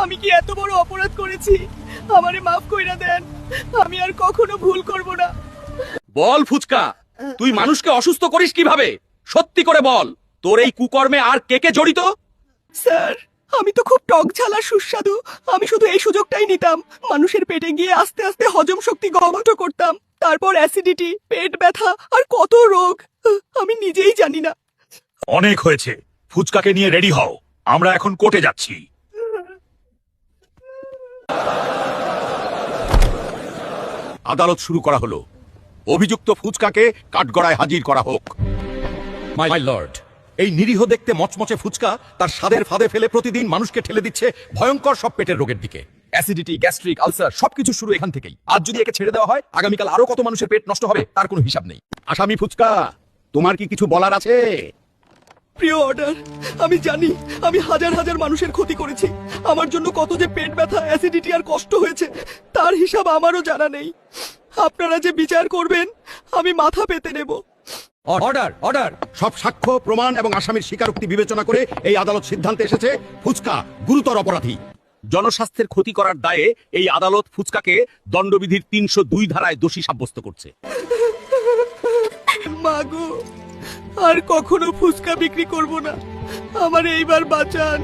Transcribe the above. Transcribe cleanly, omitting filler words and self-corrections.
আমি কি এত বড় অপরাধ করেছি? আমারে মাফ কইরা দেন, আমি আর কখনো ভুল করব না। বল ফুচকা, তুই মানুষকে অসুস্থ করিস কিভাবে? সত্যি করে বল, তোর এই কুকর্মে আর কে কে জড়িত? স্যার, আমি তো খুব টক ঝাল আর সুস্বাদু, আমি শুধু এই সুযোগটাই নিতাম। মানুষের পেটে গিয়ে আস্তে আস্তে হজম শক্তি গভীর করতাম, তারপর অ্যাসিডিটি, পেট ব্যথা আর কত রোগ আমি নিজেই জানি না। অনেক হয়েছে, ফুচকাকে নিয়ে রেডি হও, আমরা এখন কোর্টে যাচ্ছি। আদালত শুরু করা হলো। অভিযুক্ত ফুচকাকে কাঠগড়ায় হাজির করা হোক। মাই লর্ড, এই নিরীহ দেখতে মচমচে ফুচকা তার স্বাদের ফাঁদে ফেলে প্রতিদিন মানুষকে ঠেলে দিচ্ছে ভয়ঙ্কর সব পেটের রোগের দিকে। অ্যাসিডিটি, গ্যাস্ট্রিক, আলসার সবকিছু শুরু এখান থেকেই। আজ যদি একে ছেড়ে দেওয়া হয়, আগামীকাল আরো কত মানুষের পেট নষ্ট হবে তার কোনো হিসাব নেই। আসামি ফুচকা, তোমার কি কিছু বলার আছে? প্রিয় অর্ডার, আমি জানি আমি হাজার হাজার মানুষের ক্ষতি করেছি। আমার জন্য কত যে পেট ব্যথা, অ্যাসিডিটি আর কষ্ট হয়েছে তার হিসাব আমারও জানা নেই। আপনারা যে বিচার করবেন আমি মাথা পেতে নেব। Order, order. সব সাক্ষ্য প্রমাণ এবং আসামির স্বীকারোক্তি বিবেচনা করে এই আদালত সিদ্ধান্তে এসেছে ফুচকা গুরুতর অপরাধী। জনস্বাস্থ্যের ক্ষতি করার দায়ে এই আদালত ফুচকাকে দণ্ডবিধির ৩০২ ধারায় দোষী সাব্যস্ত করছে। মাগো, আর কখনো ফুচকা বিক্রি করব না, আমার এইবার বাঁচান।